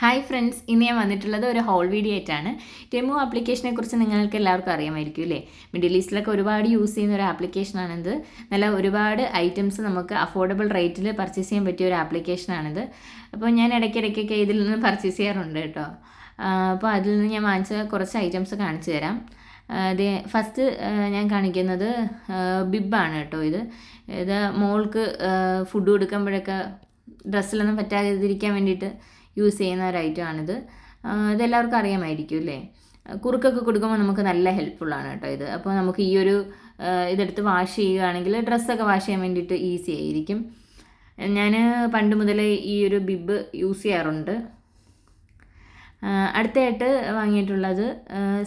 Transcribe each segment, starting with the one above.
Hi friends, ഇന്ന് ഞാൻ വന്നിട്ടുള്ളത് ഒരു ഹോൾ വീഡിയോ ആയിട്ടാണ്. ടെമു ആപ്ലിക്കേഷനെ കുറിച്ച് നിങ്ങൾക്ക് എല്ലാവർക്കും അറിയാമായിരിക്കും അല്ലേ? മിഡിൽ ഈസ്റ്റിലൊക്കെ ഒരുപാട് യൂസ് ചെയ്യുന്ന ഒരു ആപ്ലിക്കേഷനാണിത്. നല്ല ഒരുപാട് ഐറ്റംസ് നമുക്ക് അഫോർഡബിൾ റേറ്റിൽ പർച്ചേസ് ചെയ്യാൻ പറ്റിയ ഒരു ആപ്ലിക്കേഷനാണിത്. അപ്പോൾ ഞാൻ ഇടയ്ക്കിടയ്ക്കൊക്കെ ഇതിൽ നിന്ന് പർച്ചേസ് ചെയ്യാറുണ്ട് കേട്ടോ. അപ്പോൾ അതിൽ നിന്ന് ഞാൻ വാങ്ങിച്ച കുറച്ച് ഐറ്റംസ് കാണിച്ചു തരാം. ഫസ്റ്റ് ഞാൻ കാണിക്കുന്നത് ബിബാണ് കേട്ടോ. ഇത് മോൾക്ക് ഫുഡ് കൊടുക്കുമ്പോഴൊക്കെ ഡ്രസ്സിലൊന്നും പറ്റാതിരിക്കാൻ വേണ്ടിയിട്ട് യൂസ് ചെയ്യുന്ന ഒരു ഐറ്റമാണിത്. ഇതെല്ലാവർക്കും അറിയാമായിരിക്കും അല്ലേ? കുറുക്കൊക്കെ കൊടുക്കുമ്പോൾ നമുക്ക് നല്ല ഹെൽപ്ഫുള്ളാണ് കേട്ടോ ഇത്. അപ്പോൾ നമുക്ക് ഈ ഒരു ഇതെടുത്ത് വാഷ് ചെയ്യുകയാണെങ്കിൽ ഡ്രസ്സൊക്കെ വാഷ് ചെയ്യാൻ വേണ്ടിയിട്ട് ഈസി ആയിരിക്കും. ഞാൻ പണ്ട് മുതലേ ഈ ഒരു ബിബ് യൂസ് ചെയ്യാറുണ്ട്. അടുത്തായിട്ട് വാങ്ങിയിട്ടുള്ളത്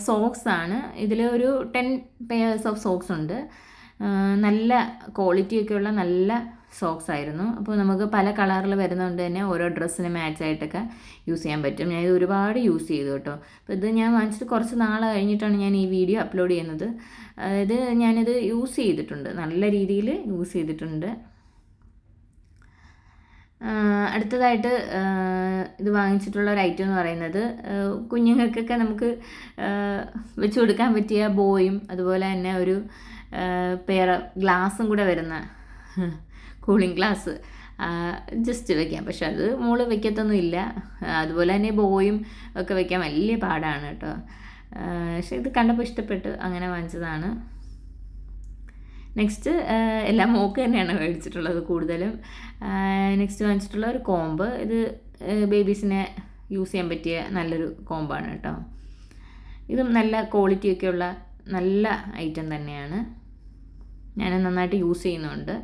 സോക്സ് ആണ്. ഇതിൽ ഒരു 10 പെയേഴ്സ് ഓഫ് സോക്സ് ഉണ്ട്. നല്ല ക്വാളിറ്റിയൊക്കെയുള്ള നല്ല സോക്സ് ആയിരുന്നു. അപ്പോൾ നമുക്ക് പല കളറിൽ വരുന്നതുകൊണ്ട് തന്നെ ഓരോ ഡ്രസ്സിന് മാച്ചായിട്ടൊക്കെ യൂസ് ചെയ്യാൻ പറ്റും. ഞാൻ ഇത് ഒരുപാട് യൂസ് ചെയ്തു കേട്ടോ. അപ്പോൾ ഇത് ഞാൻ വാങ്ങിച്ചിട്ട് കുറച്ച് നാൾ കഴിഞ്ഞിട്ടാണ് ഞാൻ ഈ വീഡിയോ അപ്ലോഡ് ചെയ്യുന്നത്. ഞാനിത് യൂസ് ചെയ്തിട്ടുണ്ട്, നല്ല രീതിയിൽ യൂസ് ചെയ്തിട്ടുണ്ട്. അടുത്തതായിട്ട് ഇത് വാങ്ങിച്ചിട്ടുള്ള ഒരു ഐറ്റം എന്ന് പറയുന്നത് കുഞ്ഞുങ്ങൾക്കൊക്കെ നമുക്ക് വെച്ച് കൊടുക്കാൻ പറ്റിയ ബോയും അതുപോലെ തന്നെ ഒരു പെയർ ഗ്ലാസും കൂടെ വരുന്ന കൂളിംഗ് ഗ്ലാസ് ജസ്റ്റ് വെക്കാം. പക്ഷെ അത് മോള് വെക്കത്തൊന്നും ഇല്ല. അതുപോലെ തന്നെ ബോയും ഒക്കെ വെക്കാൻ വലിയ പാടാണ് കേട്ടോ. പക്ഷെ ഇത് കണ്ടപ്പോൾ ഇഷ്ടപ്പെട്ട് അങ്ങനെ വാങ്ങിച്ചതാണ്. നെക്സ്റ്റ് എല്ലാം മോക്ക് തന്നെയാണ് മേടിച്ചിട്ടുള്ളത് കൂടുതലും. നെക്സ്റ്റ് വാങ്ങിച്ചിട്ടുള്ള ഒരു കോമ്പ്. ഇത് ബേബീസിനെ യൂസ് ചെയ്യാൻ പറ്റിയ നല്ലൊരു കോമ്പാണ് കേട്ടോ. ഇതും നല്ല ക്വാളിറ്റിയൊക്കെയുള്ള നല്ല ഐറ്റം തന്നെയാണ്. ഞാൻ നന്നായിട്ട് യൂസ് ചെയ്യുന്നുണ്ട്.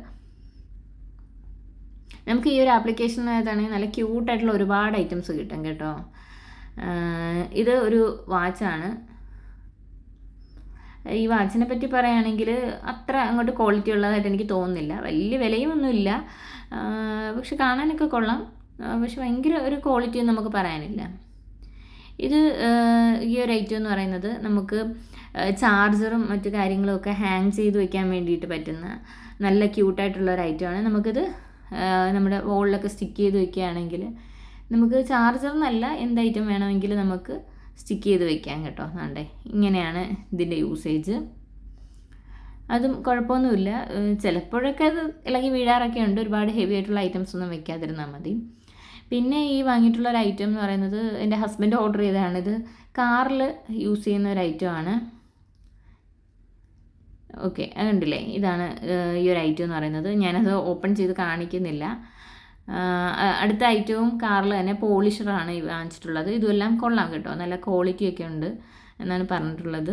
നമുക്ക് ഈ ഒരു ആപ്ലിക്കേഷനകത്താണെങ്കിൽ നല്ല ക്യൂട്ടായിട്ടുള്ള ഒരുപാട് ഐറ്റംസ് കിട്ടും കേട്ടോ. ഇത് ഒരു വാച്ചാണ്. ഈ വാച്ചിനെ പറ്റി പറയുകയാണെങ്കിൽ അത്ര അങ്ങോട്ട് ക്വാളിറ്റി ഉള്ളതായിട്ട് എനിക്ക് തോന്നുന്നില്ല. വലിയ വിലയുമൊന്നുമില്ല, പക്ഷെ കാണാനൊക്കെ കൊള്ളാം. പക്ഷെ ഭയങ്കര ഒരു ക്വാളിറ്റിയൊന്നും നമുക്ക് പറയാനില്ല. ഇത് ഈ ഒരു ഐറ്റം എന്ന് പറയുന്നത് നമുക്ക് ചാർജറും മറ്റു കാര്യങ്ങളും ഒക്കെ ഹാങ് ചെയ്ത് വെക്കാൻ വേണ്ടിയിട്ട് പറ്റുന്ന നല്ല ക്യൂട്ടായിട്ടുള്ള ഒരു ഐറ്റമാണ്. നമുക്കിത് നമ്മുടെ വോളിലൊക്കെ സ്റ്റിക്ക് ചെയ്ത് വെക്കുകയാണെങ്കിൽ നമുക്ക് ചാർജറിനല്ല എന്ത് ഐറ്റം വേണമെങ്കിലും നമുക്ക് സ്റ്റിക്ക് ചെയ്ത് വെക്കാം കേട്ടോ. ആണ്ടേ ഇങ്ങനെയാണ് ഇതിൻ്റെ യൂസേജ്. അതും കുഴപ്പമൊന്നുമില്ല. ചിലപ്പോഴൊക്കെ അത് ഇളകി വീഴാറൊക്കെ ഉണ്ട്. ഒരുപാട് ഹെവി ആയിട്ടുള്ള ഐറ്റംസ് ഒന്നും വെക്കാതിരുന്നാൽ മതി. പിന്നെ ഈ വാങ്ങിയിട്ടുള്ള ഒരു ഐറ്റം എന്ന് പറയുന്നത് എൻ്റെ ഹസ്ബൻഡ് ഓർഡർ ചെയ്തതാണ്. ഇത് കാറിൽ യൂസ് ചെയ്യുന്ന ഒരു ഐറ്റമാണ്. ഓക്കെ, അതുണ്ടല്ലേ, ഇതാണ് ഈ ഒരു ഐറ്റം എന്ന് പറയുന്നത്. ഞാനത് ഓപ്പൺ ചെയ്ത് കാണിക്കുന്നില്ല. അടുത്ത ഐറ്റവും കാറിൽ തന്നെ പോളിഷറാണ് വാങ്ങിച്ചിട്ടുള്ളത്. ഇതുമെല്ലാം കൊള്ളാം കേട്ടോ, നല്ല ക്വാളിറ്റിയൊക്കെ ഉണ്ട് എന്നാണ് പറഞ്ഞിട്ടുള്ളത്.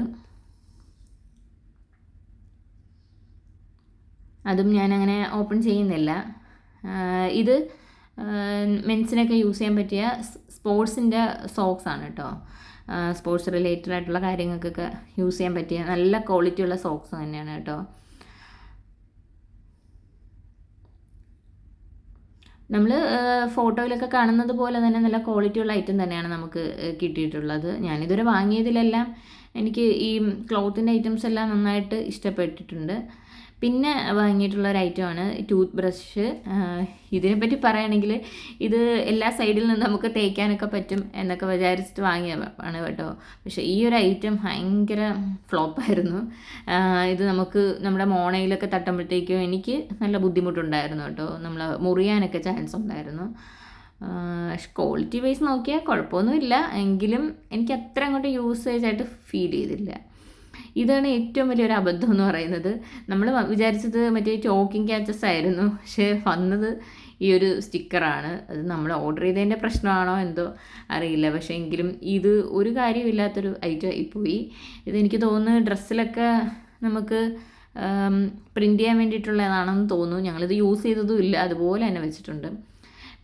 അതും ഞാനങ്ങനെ ഓപ്പൺ ചെയ്യുന്നില്ല. ഇത് മെൻസിനൊക്കെ യൂസ് ചെയ്യാൻ പറ്റിയ സ്പോർട്സിൻ്റെ സോക്സ് ആണ് കേട്ടോ. സ്പോർട്സ് റിലേറ്റഡ് ആയിട്ടുള്ള കാര്യങ്ങൾക്കൊക്കെ യൂസ് ചെയ്യാൻ പറ്റിയ നല്ല ക്വാളിറ്റിയുള്ള സോക്സ് തന്നെയാണ് കേട്ടോ. നമ്മൾ ഫോട്ടോയിലൊക്കെ കാണുന്നത് പോലെ തന്നെ നല്ല ക്വാളിറ്റിയുള്ള ഐറ്റം തന്നെയാണ് നമുക്ക് കിട്ടിയിട്ടുള്ളത്. ഞാനിതുവരെ വാങ്ങിയതിലെല്ലാം എനിക്ക് ഈ ക്ലോത്തിൻ്റെ ഐറ്റംസ് എല്ലാം നന്നായിട്ട് ഇഷ്ടപ്പെട്ടിട്ടുണ്ട്. പിന്നെ വാങ്ങിയിട്ടുള്ള ഒരു ഐറ്റമാണ് ടൂത്ത് ബ്രഷ്. ഇതിനെപ്പറ്റി പറയുകയാണെങ്കിൽ ഇത് എല്ലാ സൈഡിൽ നിന്ന് നമുക്ക് തേക്കാനൊക്കെ പറ്റും എന്നൊക്കെ വിചാരിച്ചിട്ട് വാങ്ങിയതാണ് കേട്ടോ. പക്ഷേ ഈ ഒരു ഐറ്റം ഭയങ്കര ഫ്ലോപ്പായിരുന്നു. ഇത് നമുക്ക് നമ്മുടെ മോണയിലൊക്കെ തട്ടുമ്പോഴത്തേക്കും എനിക്ക് നല്ല ബുദ്ധിമുട്ടുണ്ടായിരുന്നു കേട്ടോ. നമ്മൾ മുറിയാനൊക്കെ ചാൻസ് ഉണ്ടായിരുന്നു. ക്വാളിറ്റി വൈസ് നോക്കിയാൽ കുഴപ്പമൊന്നുമില്ല, എങ്കിലും എനിക്ക് അത്ര അങ്ങോട്ട് യൂസേജ് ആയിട്ട് ഫീൽ ചെയ്തില്ല. ഇതാണ് ഏറ്റവും വലിയൊരു അബദ്ധം എന്ന് പറയുന്നത്. നമ്മൾ വിചാരിച്ചത് മറ്റേ ടോക്കിംഗ് ക്യാച്ചസ് ആയിരുന്നു, പക്ഷേ വന്നത് ഈ ഒരു സ്റ്റിക്കറാണ്. അത് നമ്മൾ ഓർഡർ ചെയ്തതിൻ്റെ പ്രശ്നമാണോ എന്തോ അറിയില്ല. പക്ഷേ എങ്കിലും ഇത് ഒരു കാര്യമില്ലാത്തൊരു ഐറ്റം ആയിപ്പോയി. ഇതെനിക്ക് തോന്നുന്നു ഡ്രസ്സിലൊക്കെ നമുക്ക് പ്രിൻ്റ് ചെയ്യാൻ വേണ്ടിയിട്ടുള്ളതാണെന്ന് തോന്നുന്നു. ഞങ്ങളിത് യൂസ് ചെയ്തതും ഇല്ല, അതുപോലെ തന്നെ വെച്ചിട്ടുണ്ട്.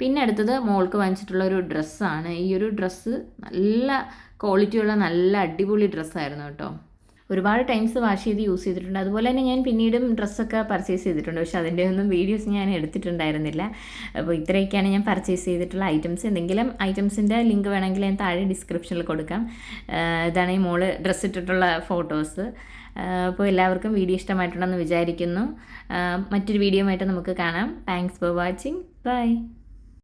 പിന്നെ അടുത്തത് മോൾക്ക് വാങ്ങിച്ചിട്ടുള്ള ഒരു ഡ്രസ്സാണ്. ഈ ഒരു ഡ്രസ്സ് നല്ല ക്വാളിറ്റിയുള്ള നല്ല അടിപൊളി ഡ്രസ്സായിരുന്നു കേട്ടോ. ഒരുപാട് ടൈംസ് വാഷ് ചെയ്ത് യൂസ് ചെയ്തിട്ടുണ്ട്. അതുപോലെ തന്നെ ഞാൻ പിന്നീടും ഡ്രസ്സൊക്കെ പർച്ചേസ് ചെയ്തിട്ടുണ്ട്, പക്ഷേ അതിൻ്റെ ഒന്നും വീഡിയോസ് ഞാൻ എടുത്തിട്ടുണ്ടായിരുന്നില്ല. അപ്പോൾ ഇത്രയൊക്കെയാണ് ഞാൻ പർച്ചേസ് ചെയ്തിട്ടുള്ള ഐറ്റംസ്. എന്തെങ്കിലും ഐറ്റംസിൻ്റെ ലിങ്ക് വേണമെങ്കിൽ ഞാൻ താഴെ ഡിസ്ക്രിപ്ഷനിൽ കൊടുക്കാം. ഇതാണ് ഈ മോള് ഡ്രസ്സ് ഇട്ടിട്ടുള്ള ഫോട്ടോസ്. അപ്പോൾ എല്ലാവർക്കും വീഡിയോ ഇഷ്ടമായിട്ടുണ്ടെന്ന് വിചാരിക്കുന്നു. മറ്റൊരു വീഡിയോ ആയിട്ട് നമുക്ക് കാണാം. Thanks for watching. ബൈ.